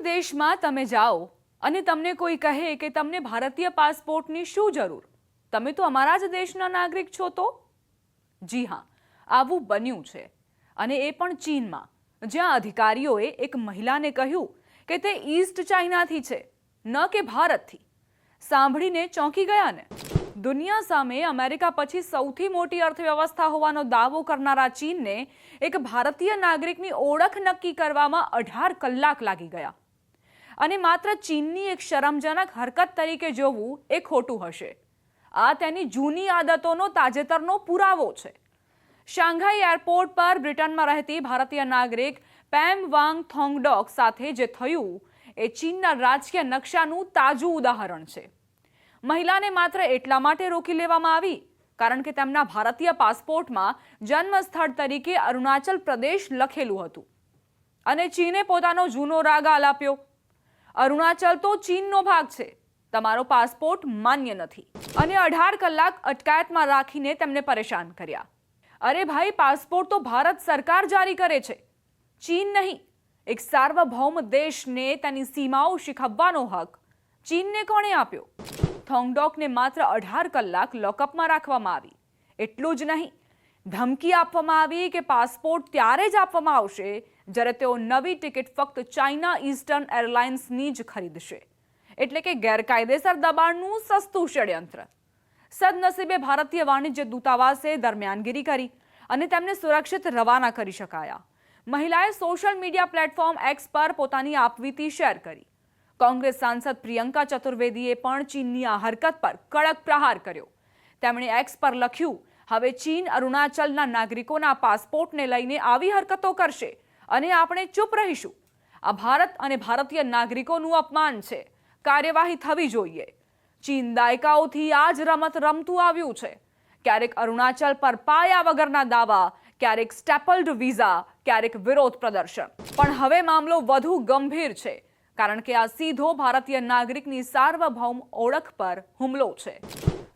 કોઈ દેશમાં તમે જાઓ અને તમને કોઈ કહે કે તમને ભારતીય પાસપોર્ટની શું જરૂર, તમે તો અમારા જ દેશના નાગરિક છો તો? જી હા, આવું બન્યું છે, અને એ પણ ચીનમાં, જ્યાં અધિકારીઓએ એક મહિલાને કહ્યું કે તે ઈસ્ટ ચાઇનાથી છે, ન કે ભારતથી. સાંભળીને ચોંકી ગયા ને? દુનિયા સામે અમેરિકા પછી સૌથી મોટી અર્થવ્યવસ્થા હોવાનો દાવો કરનારા ચીનને એક ભારતીય નાગરિકની ઓળખ નક્કી કરવામાં 18 કલાક લાગી ગયા. અને માત્ર ચીનની એક શરમજનક હરકત તરીકે જોવું એ ખોટું હશે. આ તેની જૂની આદતોનો તાજેતરનો પુરાવો છે. શાંઘાઈ એરપોર્ટ પર બ્રિટનમાં રહેતી ભારતીય નાગરિક પેમ વાંગ થોંગડોક સાથે જે થયું એ ચીનના રાજકીય નકશાનું તાજું ઉદાહરણ છે. મહિલાને માત્ર એટલા માટે રોકી લેવામાં આવી કારણ કે તેમના ભારતીય પાસપોર્ટમાં જન્મસ્થળ તરીકે અરુણાચલ પ્રદેશ લખેલું હતું. અને ચીને પોતાનો જૂનો રાગ આલાપ્યો, અરુણાચલ તો ચીનનો ભાગ છે, તમારો પાસપોર્ટ માન્ય નથી. અને 18 કલાક અટકાયતમાં રાખીને તેમને પરેશાન કર્યા. અરે ભાઈ, પાસપોર્ટ તો ભારત સરકાર જારી કરે છે, ચીન નહીં. એક સાર્વભૌમ દેશને તેની સીમાઓ શીખવવાનો હક ચીનને કોણે આપ્યો? થોંગડોકને માત્ર 18 કલાક લોકઅપમાં રાખવામાં આવી. એટલું જ નહીં, ધમકી આપવામાં આવી કે પાસપોર્ટ ત્યારે જ આપવામાં આવશે જ્યારે તેઓ નવી ટિકિટ ફક્ત ચાઇના ઈસ્ટર્ન એરલાઇન્સની જ ખરીદશે. એટલે કે ગેરકાયદેસર દબાણનું સસ્તું ષડયંત્ર. સદનસીબે ભારતીય વાણિજ્ય દૂતાવાસે દરમિયાનગીરી કરી અને તેમને સુરક્ષિત રવાના કરી શકાયા. મહિલાએ સોશિયલ મીડિયા પ્લેટફોર્મ એક્સ પર પોતાની આપવીતી શેર કરી. કોંગ્રેસ સાંસદ પ્રિયંકા ચતુર્વેદીએ પણ ચીનની આ હરકત પર કડક પ્રહાર કર્યો. તેમણે એક્સ પર લખ્યું, હવે ચીન અરુણાચલના નાગરિકોના પાસપોર્ટને લઈને આવી હરકતો કરશે અને આપણે ચૂપ રહીશું. આ ભારત અને ભારતીય નાગરિકોનું અપમાન છે, કાર્યવાહી થવી જોઈએ. ચીન દાયકાઓથી આ જ રમત રમતું આવ્યું છે. ક્યારેક અરુણાચલ પર પાયા વગરના દાવા, ક્યારેક સ્ટેપલ્ડ વિઝા, ક્યારેક વિરોધ પ્રદર્શન. પણ હવે મામલો વધુ ગંભીર છે, કારણ કે આ સીધો ભારતીય નાગરિકની સાર્વભૌમ ઓળખ પર હુમલો છે.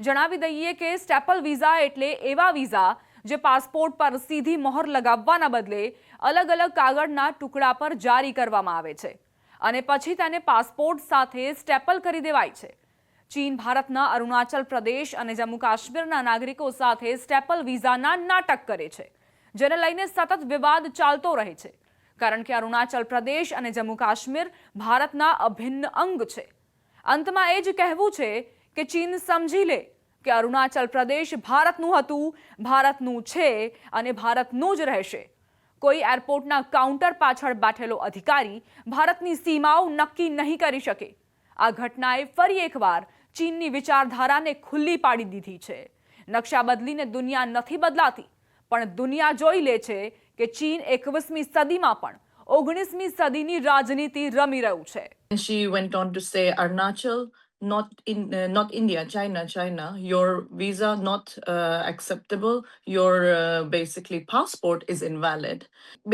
જણાવી દઈએ કે સ્ટેપલ વિઝા એટલે એવા વિઝા જે પાસપોર્ટ પર સીધી મોહર લગાવવાના બદલે અલગ અલગ કાગળના ટુકડા પર જારી કરવામાં આવે છે અને પછી તેને પાસપોર્ટ સાથે સ્ટેપલ કરી દેવાય છે. ચીન ભારતના અરુણાચલ પ્રદેશ અને જમ્મુ કાશ્મીરના નાગરિકો સાથે સ્ટેપલ વિઝાના નાટક કરે છે, જેને લઈને સતત વિવાદ ચાલતો રહે છે. કારણ કે અરુણાચલ પ્રદેશ અને જમ્મુ કાશ્મીર ભારતના અભિન્ન અંગ છે. અંતમાં એ જ કહેવું છે કે ચીન સમજી લે કે અરુણાચલ પ્રદેશ ભારતનું હતું, ભારતનું છે અને ભારતનું જ રહેશે. કોઈ એરપોર્ટના કાઉન્ટર પાછળ બેઠેલો અધિકારી ભારતની સીમાઓ નક્કી નહીં કરી શકે. આ ઘટનાએ ફરી એકવાર ચીનની વિચારધારાને ખુલ્લી પાડી દીધી છે. નકશા બદલીને દુનિયા નથી બદલાતી, પણ દુનિયા જોઈ લે છે કે ચીન 21મી સદીમાં પણ 19મી સદીની રાજનીતિ રમી રહ્યું છે. She went on to say, Arunachal, not India, China. Your visa not acceptable. Your basically passport is invalid.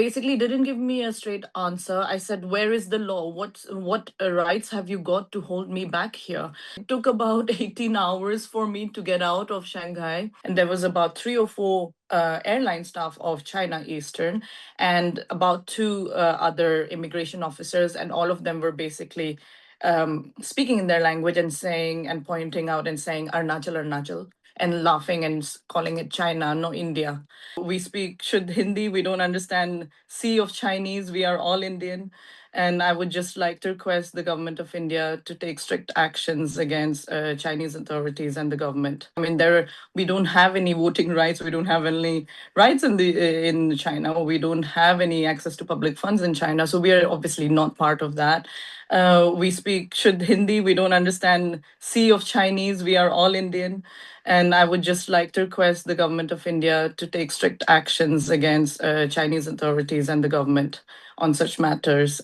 Basically, didn't give me a straight answer. I said, where is the law? What rights have you got to hold me back here? It took about 18 hours for me to get out of Shanghai, and there was about 3 or 4 airline staff of China Eastern and about 2 other immigration officers, and all of them were basically speaking in their language and saying and pointing out and saying Arunachal, and laughing and calling it China, no India. We speak Shuddh Hindi, we don't understand sea of Chinese, we are all Indian. And I would just like to request the government of India to take strict actions against Chinese authorities and the government. I mean, we don't have any voting rights. We don't have any rights in China. We don't have any access to public funds in China. So we are obviously not part of that. We speak Shuddh Hindi. We don't understand sea of Chinese. We are all Indian. And I would just like to request the government of India to take strict actions against Chinese authorities and the government on such matters.